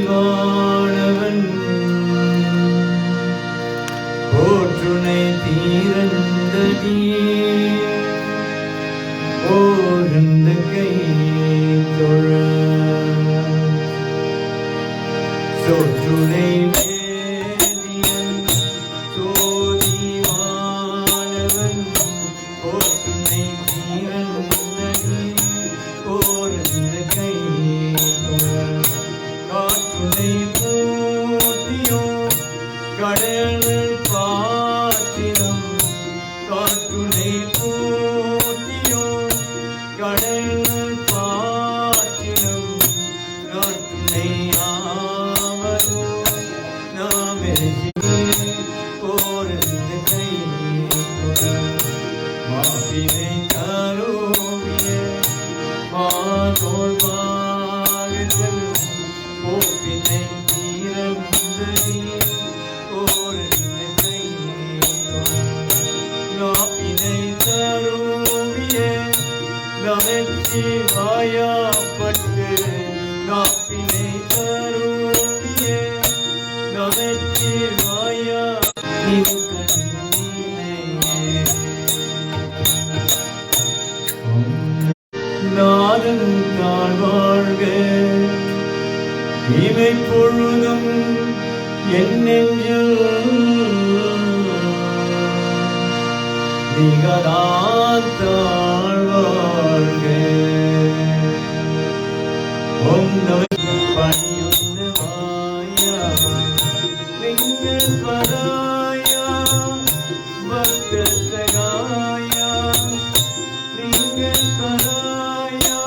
சோதிவானவன் போற்றுனை தீரந்தடி ஓர்ந்த கை தொழ சொற்றுனை கடலில் பாத்திரம் காற்றுனை போட்டியோ கடலில் பாத்திரம் காற்றுனை ஆவதோ நாம் போரந்த கை மாபினை கரோவிய மாதோல் பாகத்தில் போப்பினை தீரந்தடி வாயாப்பட்டு நாப்பினை தருவிய நவற்றி வாயா நாதன் தான் வாழ்க இவை பொழுதும் என் நெஞ்சில் நிகழாத்தாள் வாழ்க பணியுண்டு வாயா நீங்கள் பராயா பக்த சகாயா நீங்கள் பராயா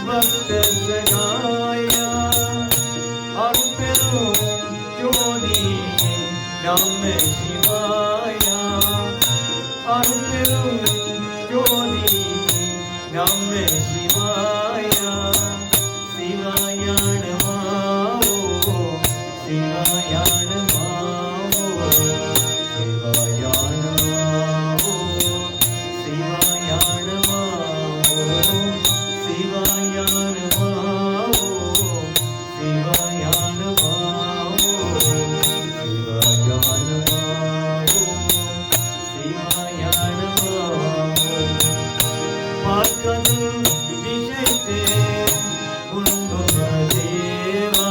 பக்த சகாயா அருள்பெரும் ஜோதி நம சிவாயா அருள்பெரும் ஜோதி நம சிவாயா சிவாயானமாவோ சிவாயானமாவோ சிவாயானமாவோ சிவாயானமாவோ சிவாயானமாவோ சிவாயானமாவோ சிவாயானமாவோ சிவாயானமாவோ பார்க்கது விஷயத்தே தேவா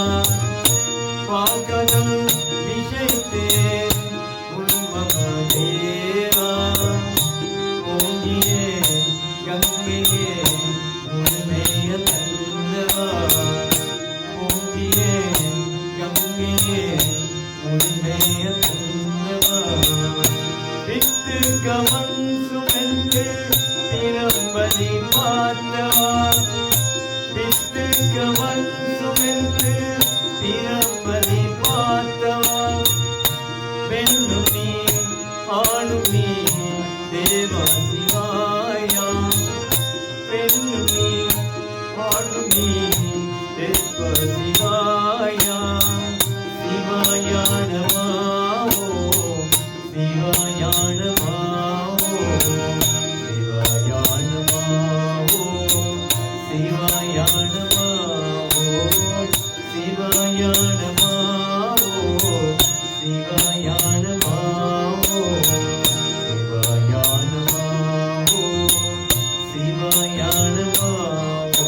பார்க்கது விஷயத்தே தேவா ஓங்கியே கங்கையே உண்மைய தந்தவா ஓங்கியே கங்கையே உண்மைய தந்தவா வித்து கமன் சுமந்து திறம்பதி பார்த்தவா வித்து கமன் சுமந்து திறம்பதி பார்த்தவா பெண்ணும் நீ ஆணும் நீ தேவா சிவாயா பெண்ணும் நீ ஆணும் நீ தேவா சிவாயா சிவாயானமாவோ சிவாயானமாவோ சிவாயானமாவோ சிவாயானமாவோ சிவாயானமாவோ சிவாயானமாவோ சிவாயானமாவோ சிவாயானமாவோ சிவாயானமாவோ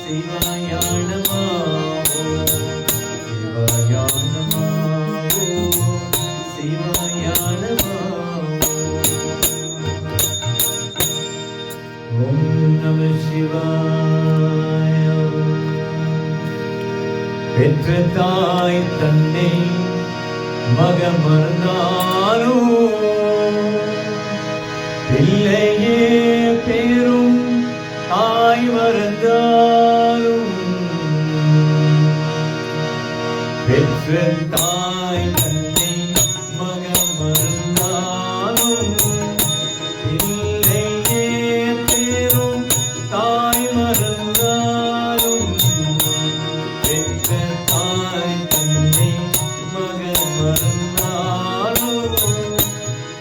சிவாயானமாவோ சிவாயானமாவோ சிவாயானமாவோ ஓம் நம சிவாய பெற்ற தாய் தன்னை மகமர்ந்தாலும் பிள்ளையே பேரும் தாய் மறந்தாலும் பெற்ற தாய் தன்னை மகமர்ந்தாலும் பிள்ளையே பேரும் தாய் மறந்தாலும் பெற்ற தாய் தன்னை மகமர்ந்தாலும்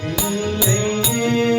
பிள்ளையே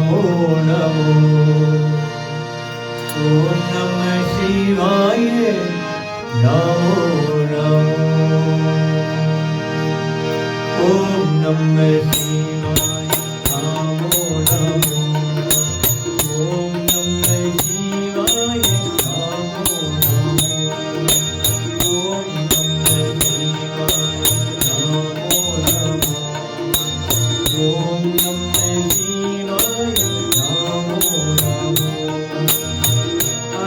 நமோ நமோ. ஓம் நம சிவாய நமோ நமோ. ஓம் நம சிவாய நமோ நமோ. ஓம் நம சிவாய நமோ நமோ. ஓம் நம சிவாய நமோ நமோ. ஓம் நம சிவாய நமோ நமோ.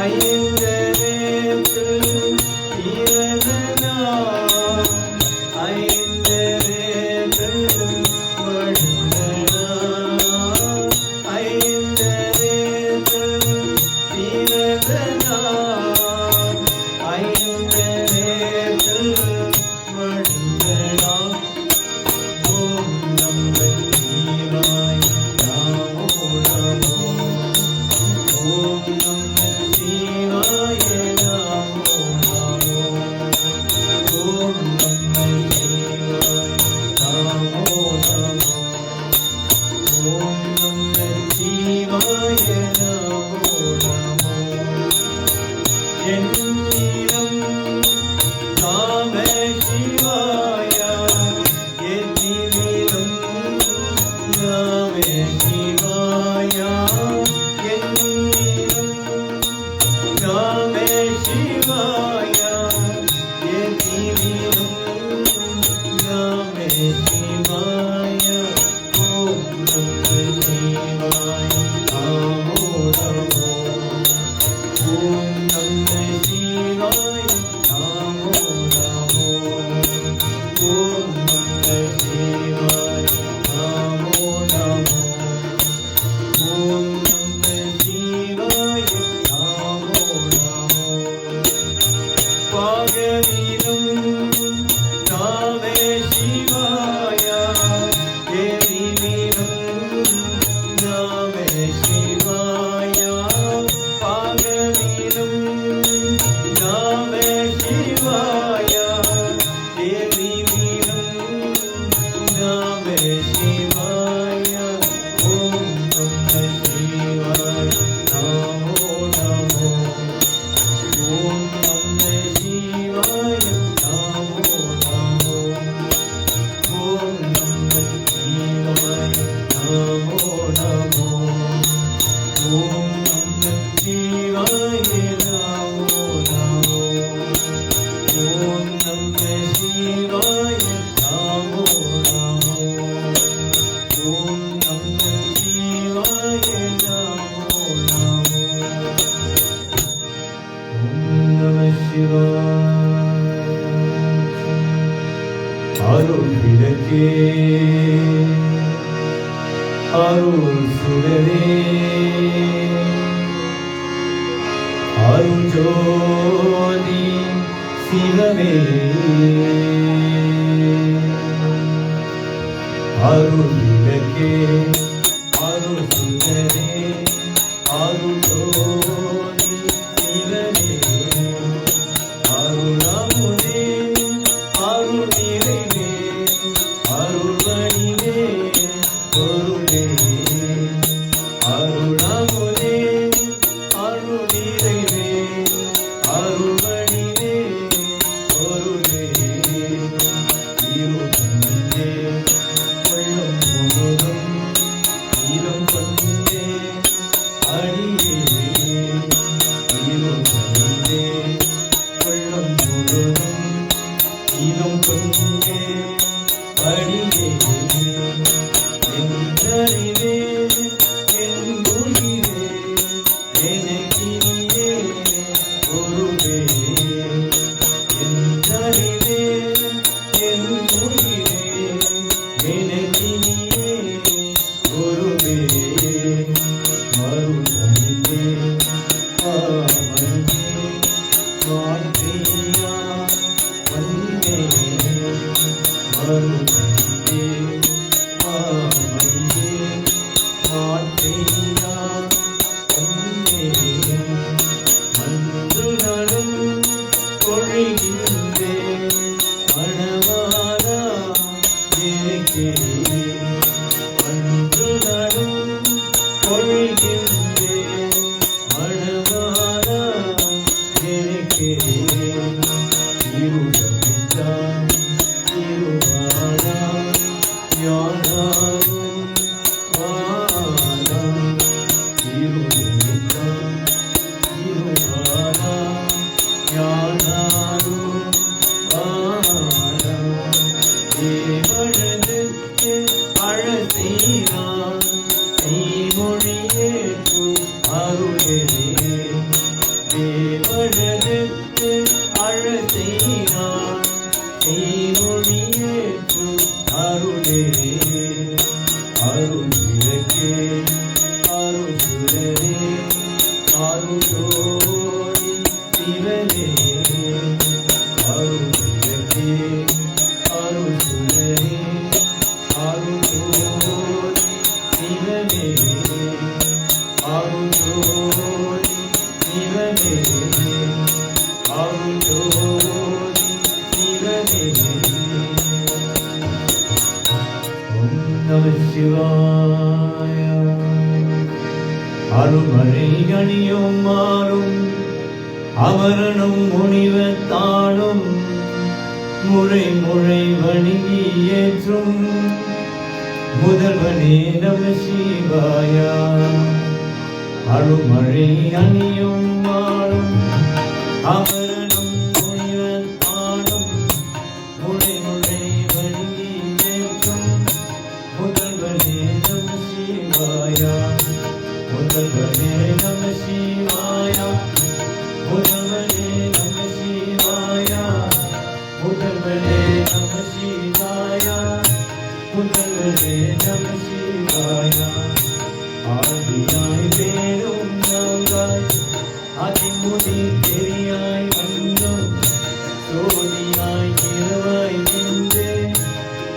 ஐந்தரேத்தில் பிறந்தனாம், ஐந்தரேத்தில் வளர்ந்தனாம், ஐந்தரேத்தில் பிறந்தனாம், ஐந்தரேத்தில் வளர்ந்தனாம். ஓம் நம சிவாய நமோ நமோ. ஓம் நம சிவாய நமோ நமோ. ஓம் நம சிவாய நமோ நமோ. ஓம் நம சிவாய நமோ நமோ. என்னிடம் நாம சிவாய என்னிடம் நாம சிவாய என்னிடம் நாம சிவாய என்னிடம் நாம சிவாய. ஓம் நம சிவாய நமோ நமோ. ஓம் நம சிவாய நமோ நமோ. ஓம் நம சிவாய நமோ நமோ. ஓம் நம சிவாய நமோ நமோ. பாகவீரம் நாம சிவாய தேவீரம் நாம சிவாய. பாகவீரம் நாம சிவாய தேவீரம் நாம சிவாய. ஓம் நம சிவாய நமோ நமோ. ஓம் நம சிவாய நமோ நமோ. ஓம் நம சிவாய நமோ நமோ. ஓம் நம சிவாய நமோ நமோ. ஓம் நம சிவாய நமோ நமோ. ஓம் நம சிவாய நமோ நமோ. ஓம் நம சிவாய. அருள் விளக்கே அருள் சுடரே அருள் ஜோதி சிவமே அருள் விளக்கே அருள் சுடரே அருள் ஜோதி சிவமே அருள் அமுதே அருள் நிறைவே அருள் வடிவே பொருளே அருள் அமுதே அருள் நிறைவே அருள் வடிவே பொருளே இருளே கொள்ளும் முழுதும் இளம் கொண்டே அடியே இருளே கொள்ளும் முழுதும் இளம் கொண்டே அடியே என்றறிவே என் உயிரே எனக்கினியே ஒருவே என்றறிவே என் உயிரே எனக்கினியே ஒருவே மறுதலிலே மாமணியே வாழ்க்கையா வந்தே மறுதலிலே மாமணியே வாழ்க்கையா வந்தே மன்று நடும் பொழிகின்றே மணவாளா எனக்கே மன்று நடும் அருள்ஜோதி சிவனே அருள்ஜோதி சிவனே ஓம் நம சிவாய அருள்மழை அணியும் மாறும் அமரனும் முனிவத்தாளும் முறை முறை வணங்கி ஏற்றும் முதல்வனே நம சிவாய அருள்மழை அணியும் மாறும் அமரனும் முனிவத்தாளும் முறை முறை வணங்கி ஏற்றும் முதல்வனே நம சிவாய முதல்வனே நம சிவாய முதல்வனே நம சிவாய முதல்வனே நம சிவாய முதல்வனே நம சிவாய ஆதியாய் வேறும் நாங்கள் அதிமுதி பெரியாய் வந்தோம் சோதியாய் இரவாய் நின்று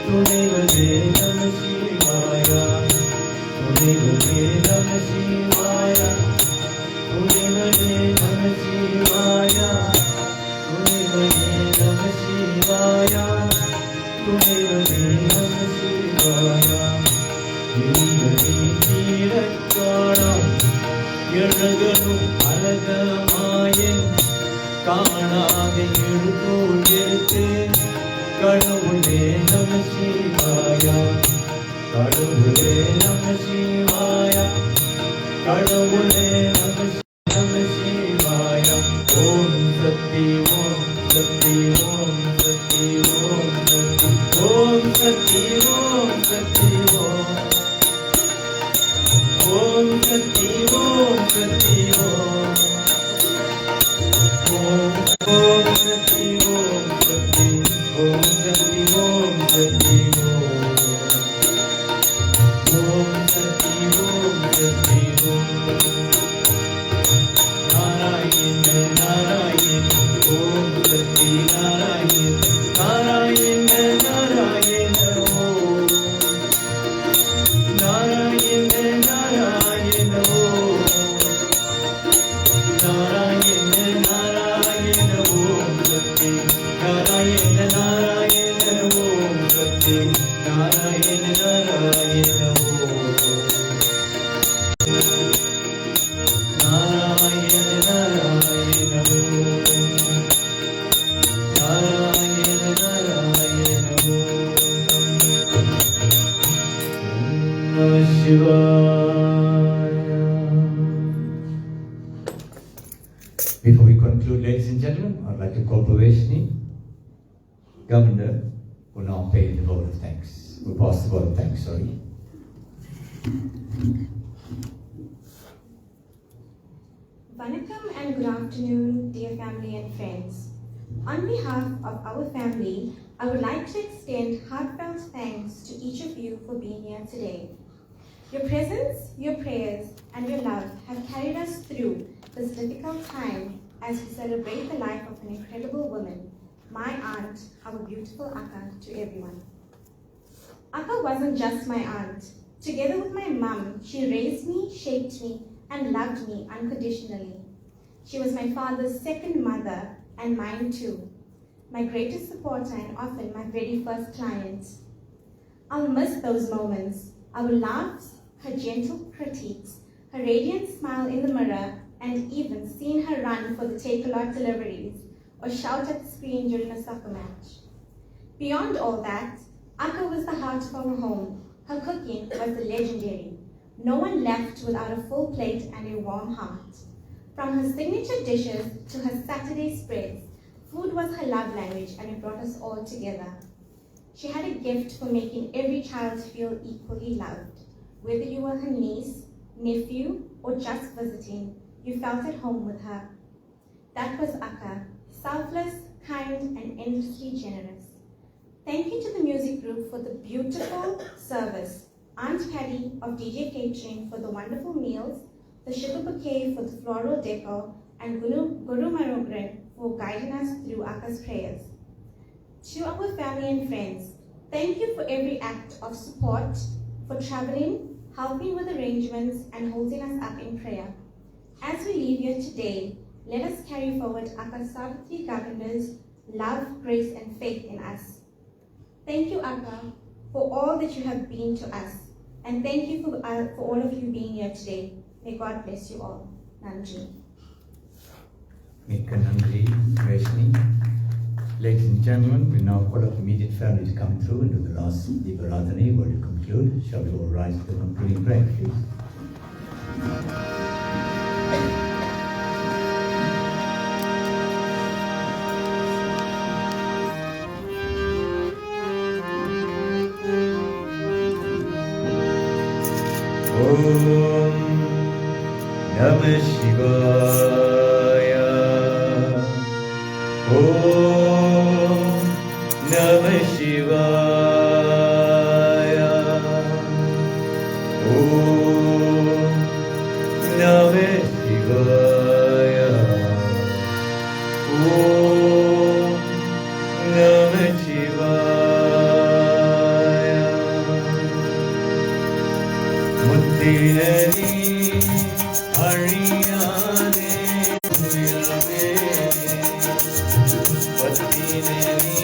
துணைவனே நம சிவாய துணைவனே நம சிவாய துணைவனே நம சிவாய துணைவனே நம சிவாய துணைவனே நம சிவாய இறைவனே தீரக்காணம் எழுகனும் அழகமாயன் காணாத எழுத்தோள் எடுத்து கடவுளே நம சிவாய கடவுளே நம சிவாய கடவுளே நம சிவாய ஓம் சக்தி ஓம் சக்தி ஓம் சக்தி ஓம் சக்தி ஓம் சக்தி ஓம் சக்தி ஓம் ஓம் சக்தி ஓம் சக்தி ஓம் ஓம் ஓம் சக்தி ஓம் சக்தி ஓம் சக்தி ஓம் சக்தி ஓம் சக்தி ஓம் சக்தி ஓம் நாராயண நாராயண ஓம் சக்தி நாராயண நாராயண நாராயண ஓம் நாராயண நாராயண ஓம் நாராயண நாராயண ஓம் சக்தி நாராயண நாராயண ஓம் சக்தி நாராயண நாராயண ஓம் நாராயண நாராயண ஓம் நாராயண நாராயண ஓம் நம சிவாய. Before we conclude, ladies and gentlemen, I'd like to call Paveshni, Governor, will now pay the vote of thanks. We'll pass the vote of thanks, sorry. Vanakkam and good afternoon, dear family and friends. On behalf of our family, I would like to extend heartfelt thanks to each of you for being here today. Your presence, your prayers, and your love have carried us through this difficult time as we celebrate the life of an incredible woman, my aunt, our beautiful Akka, to everyone. Akka wasn't just my aunt. Together with my mum, she raised me, shaped me, and loved me unconditionally. She was my father's second mother and mine too, my greatest supporter and often my very first client. I'll miss those moments, our laughs, her gentle critiques, her radiant smile in the mirror, and even seeing her run for the take-a-lot deliveries or shout at the screen during a soccer match. Beyond all that, Akka was the heart of our home. Her cooking was legendary. No one left without a full plate and a warm heart. From her signature dishes to her Saturday spreads, food was her love language and it brought us all together. She had a gift for making every child feel equally loved. Whether you were her niece, nephew, or just visiting, you felt at home with her. That was Akka, selfless, kind, and endlessly generous. Thank you to the music group for the beautiful service, Aunt Patty of DJ Catering for the wonderful meals, the sugar bouquet for the floral decor, and Guru Marogren for guiding us through Akka's prayers. To our family and friends, thank you for every act of support, for traveling, helping with arrangements, and holding us up in prayer. As we leave here today, let us carry forward Akka Savitri Governor's love, grace, and faith in us. Thank you, Akka, for all that you have been to us. And thank you for all of you being here today. May God bless you all. Nandri. Mika Nandri, Vaishni. Ladies and gentlemen, we now call up immediate family to come through and do the last Divaradhani word to conclude. Shall we all rise to the concluding prayer, please? Om Namah Shivaya. Om Namah Shivaya. Om Namah Shivaya. Om Namah Shivaya. Muttirani Ariyane Uyalve Pattinani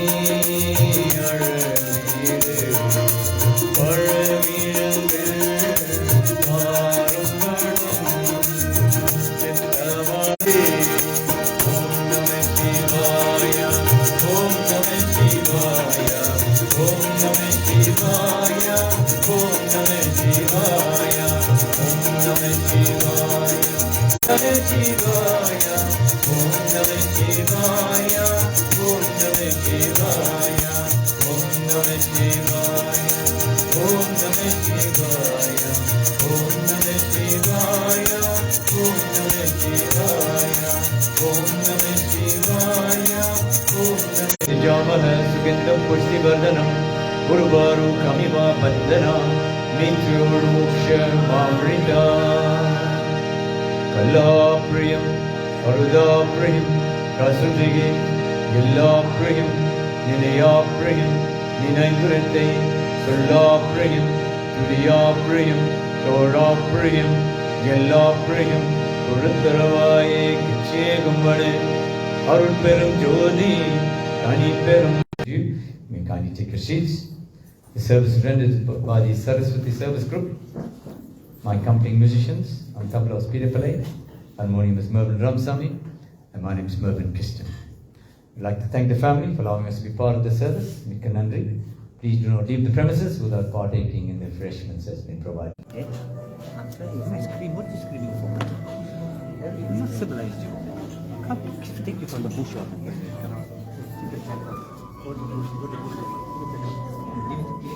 Aralire Paravirave Maranganam Chittamade Om Namah Shivaya. Om Namah Shivaya. Om Namah Shivaya. Om Namah Shivaya. Om Namah Shivaya. Namah Shivaya. Om Namah Shivaya. Om Namah Shivaya. Om Namah Shivaya. Om Namah Shivaya. Om Namah Shivaya. Om Namah Shivaya. Om Namah Shivaya. Om Namah Jamana Sugandham Pushtivardhanam Gurvaru Kamiva Bandana Mitruruksha Mamrita Kalapriyam Arudapriyam Rasudigim Yillapriyam Ninayapriyam Ninaikuratte Sulapriyam Tudiyapriyam Torapriyam Yillapriyam Uruttaravaaye Kichegambade Arulperum Jodi Kaniperum. You may kindly take your seats. The service rendered by the Saraswati Service Group. My accompanying musicians on tabla is Peter Pillai, harmonium is Mervyn Ramsamy, and my name is Mervyn Christian. We'd like to thank the family for allowing us to be part of the service. Mika Nandri. Please do not leave the premises without partaking in the refreshments that's been provided. I'm saying, if I scream, what are you screaming for? I'm not civilized you. Come, take you from the bush up. Give it to me.